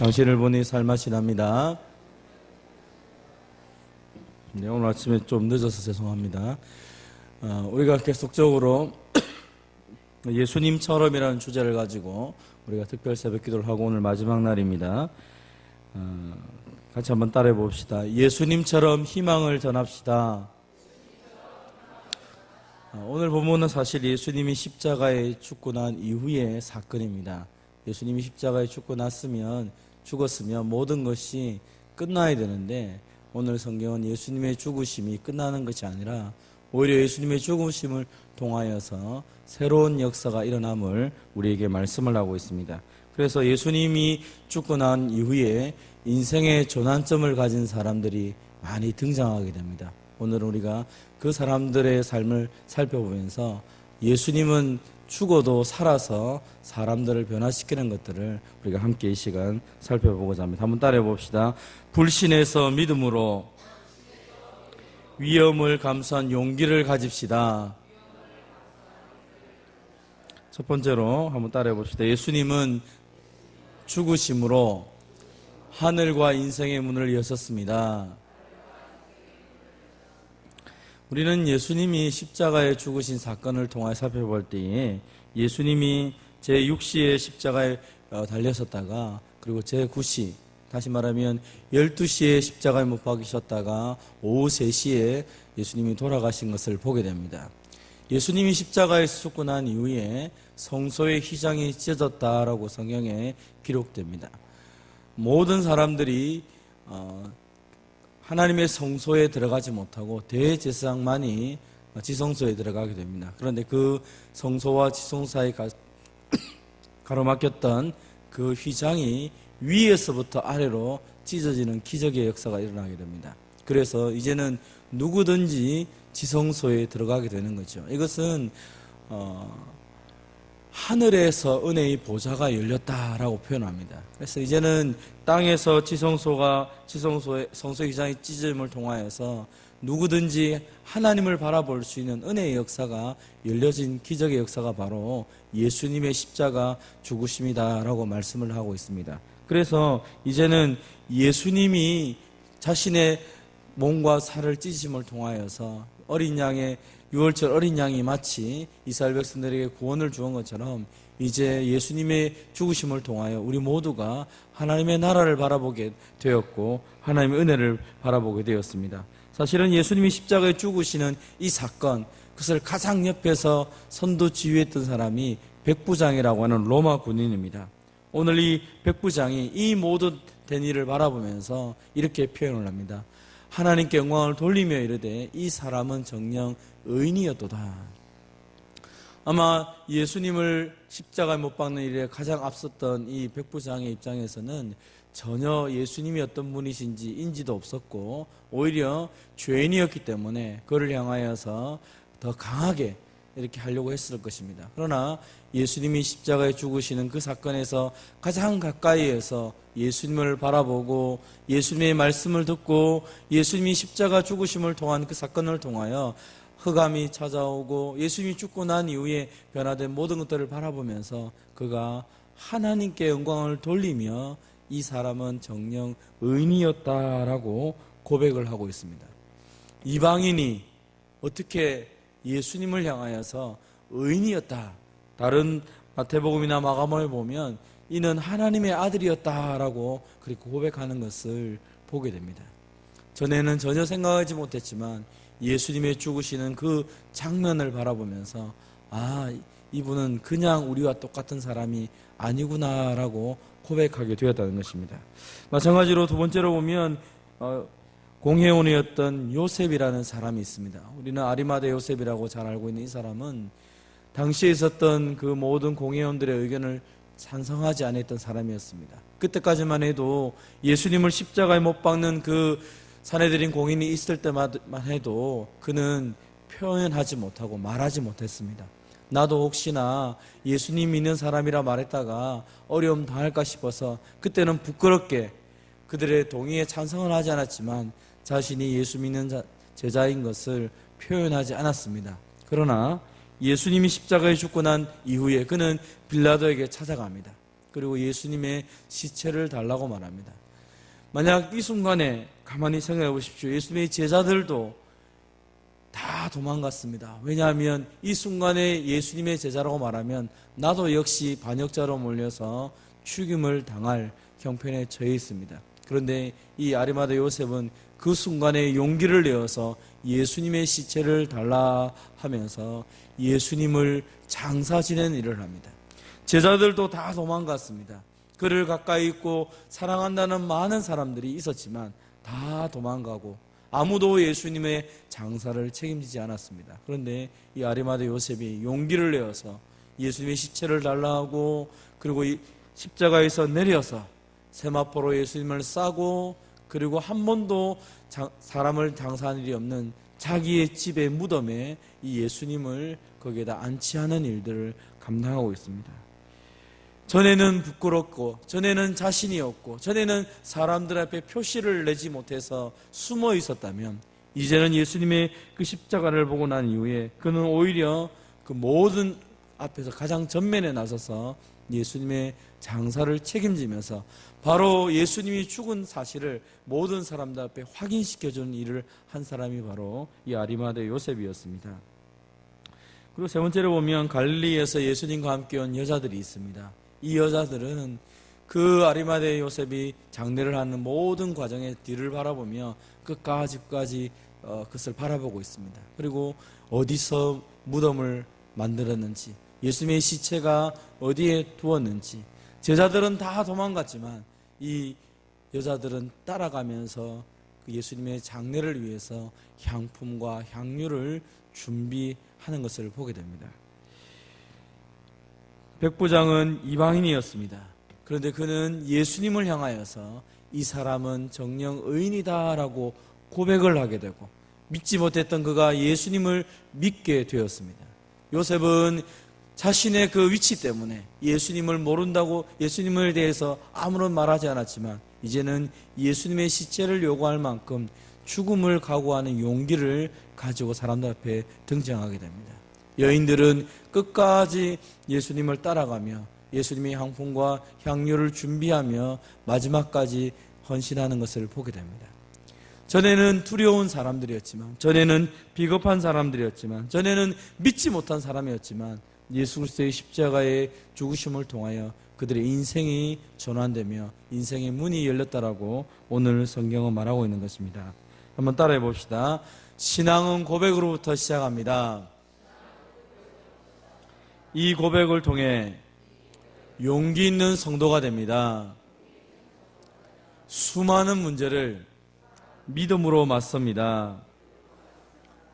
당신을 보니 살맛이납니다. 네, 오늘 아침에 좀 늦어서 죄송합니다. 우리가 계속적으로 예수님처럼이라는 주제를 가지고 우리가 특별 새벽 기도를 하고 오늘 마지막 날입니다. 같이 한번 따라해 봅시다. 예수님처럼 희망을 전합시다. 오늘 본문은 사실 예수님이 십자가에 죽고 난 이후의 사건입니다. 예수님이 십자가에 죽었으면 모든 것이 끝나야 되는데 오늘 성경은 예수님의 죽으심이 끝나는 것이 아니라 오히려 예수님의 죽으심을 통하여서 새로운 역사가 일어남을 우리에게 말씀을 하고 있습니다. 그래서 예수님이 죽고 난 이후에 인생의 전환점을 가진 사람들이 많이 등장하게 됩니다. 오늘 우리가 그 사람들의 삶을 살펴보면서 예수님은 죽어도 살아서 사람들을 변화시키는 것들을 우리가 함께 이 시간 살펴보고자 합니다. 한번 따라해 봅시다. 불신에서 믿음으로 위험을 감수한 용기를 가집시다. 첫 번째로 한번 따라해 봅시다. 예수님은 죽으심으로 하늘과 인생의 문을 여셨습니다. 우리는 예수님이 십자가에 죽으신 사건을 통해 살펴볼 때에 예수님이 제6시에 십자가에 달렸었다가 그리고 제9시 다시 말하면 12시에 십자가에 못 박히셨다가 오후 3시에 예수님이 돌아가신 것을 보게 됩니다. 예수님이 십자가에서 죽고 난 이후에 성소의 휘장이 찢어졌다라고 성경에 기록됩니다. 모든 사람들이 하나님의 성소에 들어가지 못하고 대제사장만이 지성소에 들어가게 됩니다. 그런데 그 성소와 지성소 사이 가로막혔던 그 휘장이 위에서부터 아래로 찢어지는 기적의 역사가 일어나게 됩니다. 그래서 이제는 누구든지 지성소에 들어가게 되는 거죠. 이것은 하늘에서 은혜의 보좌가 열렸다라고 표현합니다. 그래서 이제는 땅에서 성소의 휘장이 찢어짐을 통하여서 누구든지 하나님을 바라볼 수 있는 은혜의 역사가 열려진 기적의 역사가 바로 예수님의 십자가 죽으심이다라고 말씀을 하고 있습니다. 그래서 이제는 예수님이 자신의 몸과 살을 찢으심을 통하여서 어린 양의 유월절 어린 양이 마치 이스라엘 백성들에게 구원을 주은 것처럼 이제 예수님의 죽으심을 통하여 우리 모두가 하나님의 나라를 바라보게 되었고 하나님의 은혜를 바라보게 되었습니다. 사실은 예수님이 십자가에 죽으시는 이 사건, 그것을 가장 옆에서 선두 지휘했던 사람이 백부장이라고 하는 로마 군인입니다. 오늘 이 백부장이 이 모든 된 일을 바라보면서 이렇게 표현을 합니다. 하나님께 영광을 돌리며 이르되 이 사람은 정녕 의인이었도다. 아마 예수님을 십자가에 못 박는 일에 가장 앞섰던 이 백부장의 입장에서는 전혀 예수님이 어떤 분이신지 인지도 없었고 오히려 죄인이었기 때문에 그를 향하여서 더 강하게 이렇게 하려고 했을 것입니다. 그러나 예수님이 십자가에 죽으시는 그 사건에서 가장 가까이에서 예수님을 바라보고 예수님의 말씀을 듣고 예수님이 십자가 죽으심을 통한 그 사건을 통하여 흑암이 찾아오고 예수님이 죽고 난 이후에 변화된 모든 것들을 바라보면서 그가 하나님께 영광을 돌리며 이 사람은 정녕 의인이었다라고 고백을 하고 있습니다. 이방인이 어떻게 예수님을 향하여서 의인이었다. 다른 마태복음이나 마가복음에 보면 이는 하나님의 아들이었다라고 그렇게 고백하는 것을 보게 됩니다. 전에는 전혀 생각하지 못했지만 예수님의 죽으시는 그 장면을 바라보면서 이분은 그냥 우리와 똑같은 사람이 아니구나라고 고백하게 되었다는 것입니다. 마찬가지로 두 번째로 보면 공회원이었던 요셉이라는 사람이 있습니다. 우리는 아리마대 요셉이라고 잘 알고 있는 이 사람은 당시에 있었던 그 모든 공회원들의 의견을 찬성하지 않았던 사람이었습니다. 그때까지만 해도 예수님을 십자가에 못 박는 그 사내들인 공인이 있을 때만 해도 그는 표현하지 못하고 말하지 못했습니다. 나도 혹시나 예수님 믿는 사람이라 말했다가 어려움 당할까 싶어서 그때는 부끄럽게 그들의 동의에 찬성을 하지 않았지만 자신이 예수 믿는 제자인 것을 표현하지 않았습니다. 그러나 예수님이 십자가에 죽고 난 이후에 그는 빌라도에게 찾아갑니다. 그리고 예수님의 시체를 달라고 말합니다. 만약 이 순간에 가만히 생각해 보십시오. 예수님의 제자들도 다 도망갔습니다. 왜냐하면 이 순간에 예수님의 제자라고 말하면 나도 역시 반역자로 몰려서 죽임을 당할 형편에 처해 있습니다. 그런데 이 아리마다 요셉은 그 순간에 용기를 내어서 예수님의 시체를 달라 하면서 예수님을 장사 지내는 일을 합니다. 제자들도 다 도망갔습니다. 그를 가까이 있고 사랑한다는 많은 사람들이 있었지만 다 도망가고 아무도 예수님의 장사를 책임지지 않았습니다. 그런데 이 아리마다 요셉이 용기를 내어서 예수님의 시체를 달라 하고 그리고 이 십자가에서 내려서 세마포로 예수님을 싸고 그리고 한 번도 사람을 장사한 일이 없는 자기의 집의 무덤에 이 예수님을 거기에다 안치하는 일들을 감당하고 있습니다. 전에는 부끄럽고 전에는 자신이 없고 전에는 사람들 앞에 표시를 내지 못해서 숨어 있었다면 이제는 예수님의 그 십자가를 보고 난 이후에 그는 오히려 그 모든 앞에서 가장 전면에 나서서 예수님의 장사를 책임지면서 바로 예수님이 죽은 사실을 모든 사람들 앞에 확인시켜주는 일을 한 사람이 바로 이 아리마다 요셉이었습니다. 그리고 세 번째로 보면 갈릴리에서 예수님과 함께 온 여자들이 있습니다. 이 여자들은 그 아리마다 요셉이 장례를 하는 모든 과정의 뒤를 바라보며 끝까지 그것을 바라보고 있습니다. 그리고 어디서 무덤을 만들었는지 예수님의 시체가 어디에 두었는지 제자들은 다 도망갔지만 이 여자들은 따라가면서 그 예수님의 장례를 위해서 향품과 향유를 준비하는 것을 보게 됩니다. 백부장은 이방인이었습니다. 그런데 그는 예수님을 향하여서 이 사람은 정녕 의인이다라고 고백을 하게 되고 믿지 못했던 그가 예수님을 믿게 되었습니다. 요셉은 자신의 그 위치 때문에 예수님을 모른다고 예수님에 대해서 아무런 말하지 않았지만 이제는 예수님의 시체를 요구할 만큼 죽음을 각오하는 용기를 가지고 사람들 앞에 등장하게 됩니다. 여인들은 끝까지 예수님을 따라가며 예수님의 향품과 향유를 준비하며 마지막까지 헌신하는 것을 보게 됩니다. 전에는 두려운 사람들이었지만 전에는 비겁한 사람들이었지만 전에는 믿지 못한 사람이었지만 예수 그리스도의 십자가의 죽으심을 통하여 그들의 인생이 전환되며 인생의 문이 열렸다라고 오늘 성경은 말하고 있는 것입니다. 한번 따라해 봅시다. 신앙은 고백으로부터 시작합니다. 이 고백을 통해 용기 있는 성도가 됩니다. 수많은 문제를 믿음으로 맞섭니다.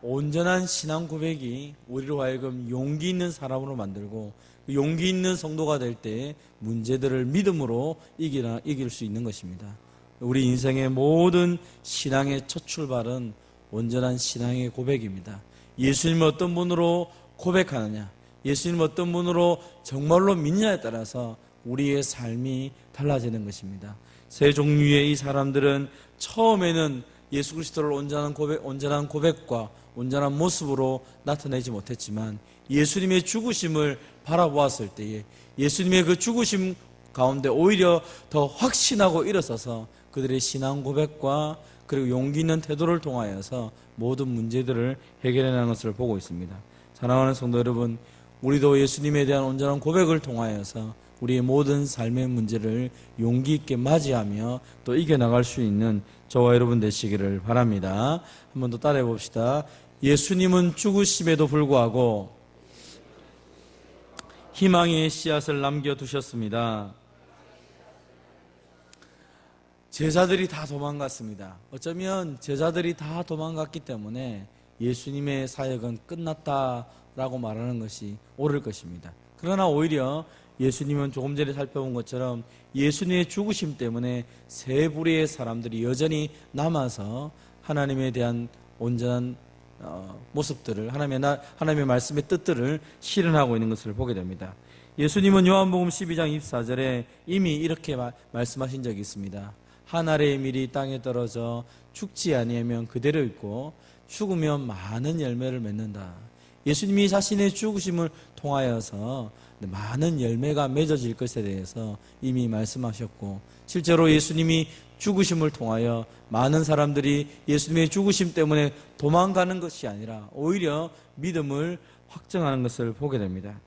온전한 신앙 고백이 우리로 하여금 용기 있는 사람으로 만들고 용기 있는 성도가 될 때 문제들을 믿음으로 이길 수 있는 것입니다. 우리 인생의 모든 신앙의 첫 출발은 온전한 신앙의 고백입니다. 예수님을 어떤 분으로 고백하느냐, 예수님을 어떤 분으로 정말로 믿느냐에 따라서 우리의 삶이 달라지는 것입니다. 세 종류의 이 사람들은 처음에는 예수 그리스도를 온전한 고백과 온전한 모습으로 나타내지 못했지만 예수님의 죽으심을 바라보았을 때에 예수님의 그 죽으심 가운데 오히려 더 확신하고 일어서서 그들의 신앙 고백과 그리고 용기 있는 태도를 통하여서 모든 문제들을 해결해 나가는 것을 보고 있습니다. 사랑하는 성도 여러분, 우리도 예수님에 대한 온전한 고백을 통하여서 우리의 모든 삶의 문제를 용기 있게 맞이하며 또 이겨나갈 수 있는 저와 여러분 되시기를 바랍니다. 한 번 더 따라해 봅시다. 예수님은 죽으심에도 불구하고 희망의 씨앗을 남겨두셨습니다. 제자들이 다 도망갔습니다. 어쩌면 제자들이 다 도망갔기 때문에 예수님의 사역은 끝났다라고 말하는 것이 옳을 것입니다. 그러나 오히려 예수님은 조금 전에 살펴본 것처럼 예수님의 죽으심 때문에 세 부류의 사람들이 여전히 남아서 하나님에 대한 온전한 모습들을 하나님의 말씀의 뜻들을 실현하고 있는 것을 보게 됩니다. 예수님은 요한복음 12장 24절에 이미 이렇게 말씀하신 적이 있습니다. 한 알의 밀이 땅에 떨어져 죽지 아니하면 그대로 있고 죽으면 많은 열매를 맺는다. 예수님이 자신의 죽으심을 통하여서 많은 열매가 맺어질 것에 대해서 이미 말씀하셨고, 실제로 예수님이 죽으심을 통하여 많은 사람들이 예수님의 죽으심 때문에 도망가는 것이 아니라 오히려 믿음을 확정하는 것을 보게 됩니다.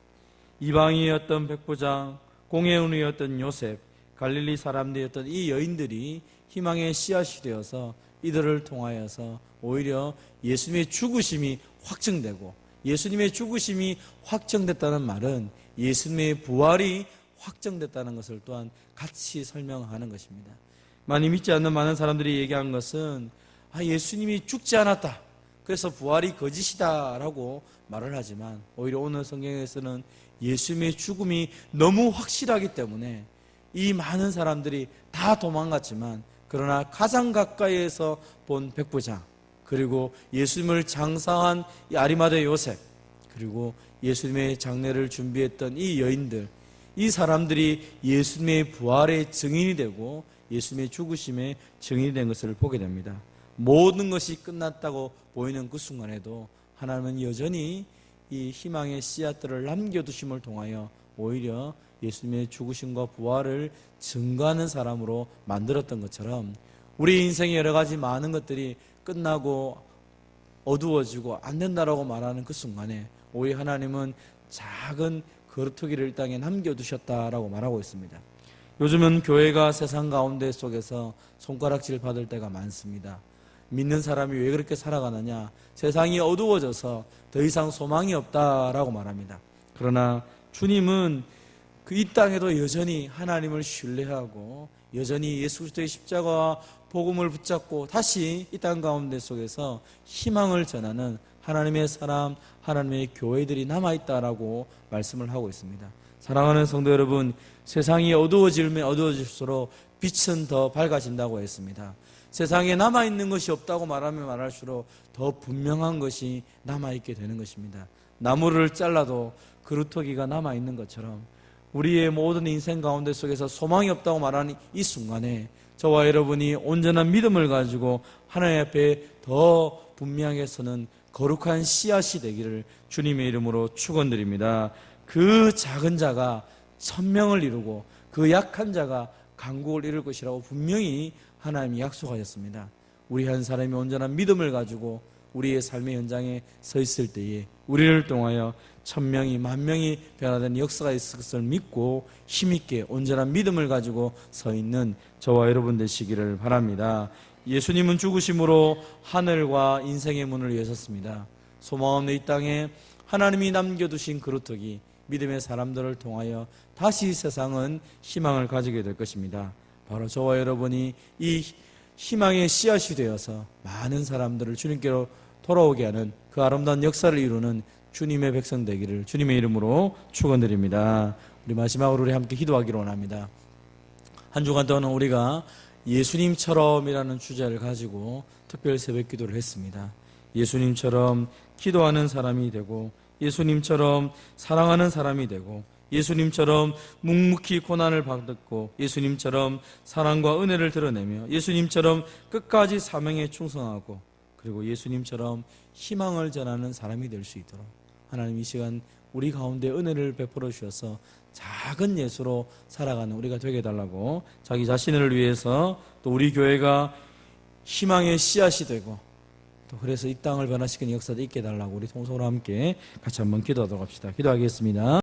이방인이었던 백부장, 공회원이었던 요셉, 갈릴리 사람들이었던 이 여인들이 희망의 씨앗이 되어서 이들을 통하여서 오히려 예수님의 죽으심이 확증되고, 예수님의 죽으심이 확정됐다는 말은 예수님의 부활이 확정됐다는 것을 또한 같이 설명하는 것입니다. 많이 믿지 않는 많은 사람들이 얘기한 것은 예수님이 죽지 않았다, 그래서 부활이 거짓이다 라고 말을 하지만, 오히려 오늘 성경에서는 예수님의 죽음이 너무 확실하기 때문에 이 많은 사람들이 다 도망갔지만, 그러나 가장 가까이에서 본 백부장, 그리고 예수님을 장사한 이 아리마대 요셉, 그리고 예수님의 장례를 준비했던 이 여인들, 이 사람들이 예수님의 부활의 증인이 되고 예수님의 죽으심의 증인이 된 것을 보게 됩니다. 모든 것이 끝났다고 보이는 그 순간에도 하나님은 여전히 이 희망의 씨앗들을 남겨두심을 통하여 오히려 예수님의 죽으심과 부활을 증거하는 사람으로 만들었던 것처럼, 우리 인생의 여러 가지 많은 것들이 끝나고 어두워지고 안 된다라고 말하는 그 순간에 오히려 하나님은 작은 거루터기를 이 땅에 남겨두셨다라고 말하고 있습니다. 요즘은 교회가 세상 가운데 속에서 손가락질 받을 때가 많습니다. 믿는 사람이 왜 그렇게 살아가느냐, 세상이 어두워져서 더 이상 소망이 없다라고 말합니다. 그러나 주님은 이 땅에도 여전히 하나님을 신뢰하고 여전히 예수 그리스도의 십자가와 복음을 붙잡고 다시 이 땅 가운데 속에서 희망을 전하는 하나님의 사람, 하나님의 교회들이 남아있다라고 말씀을 하고 있습니다. 사랑하는 성도 여러분, 세상이 어두워지면 어두워질수록 빛은 더 밝아진다고 했습니다. 세상에 남아있는 것이 없다고 말하면 말할수록 더 분명한 것이 남아있게 되는 것입니다. 나무를 잘라도 그루터기가 남아있는 것처럼 우리의 모든 인생 가운데 속에서 소망이 없다고 말하는 이 순간에 저와 여러분이 온전한 믿음을 가지고 하나님 앞에 더 분명하게 서는 거룩한 씨앗이 되기를 주님의 이름으로 축원드립니다. 그 작은 자가 천명을 이루고 그 약한 자가 강국을 이룰 것이라고 분명히 하나님이 약속하셨습니다. 우리 한 사람이 온전한 믿음을 가지고 우리의 삶의 현장에 서 있을 때에 우리를 통하여 천명이 만명이 변화되는 역사가 있을 것을 믿고 힘있게 온전한 믿음을 가지고 서 있는 저와 여러분 되시기를 바랍니다. 예수님은 죽으심으로 하늘과 인생의 문을 여셨습니다. 소망 없는 이 땅에 하나님이 남겨두신 그루터기, 믿음의 사람들을 통하여 다시 세상은 희망을 가지게 될 것입니다. 바로 저와 여러분이 이 희망의 씨앗이 되어서 많은 사람들을 주님께로 돌아오게 하는 그 아름다운 역사를 이루는 주님의 백성 되기를 주님의 이름으로 축원드립니다. 우리 마지막으로 우리 함께 기도하기를 원합니다. 한 주간 동안 우리가 예수님처럼이라는 주제를 가지고 특별 새벽 기도를 했습니다. 예수님처럼 기도하는 사람이 되고 예수님처럼 사랑하는 사람이 되고 예수님처럼 묵묵히 고난을 받고 예수님처럼 사랑과 은혜를 드러내며 예수님처럼 끝까지 사명에 충성하고 그리고 예수님처럼 희망을 전하는 사람이 될 수 있도록 하나님 이 시간 우리 가운데 은혜를 베풀어 주셔서 작은 예수로 살아가는 우리가 되게 해달라고 자기 자신을 위해서 또 우리 교회가 희망의 씨앗이 되고 또 그래서 이 땅을 변화시키는 역사도 있게 해달라고 우리 통성으로 함께 같이 한번 기도하도록 합시다. 기도하겠습니다.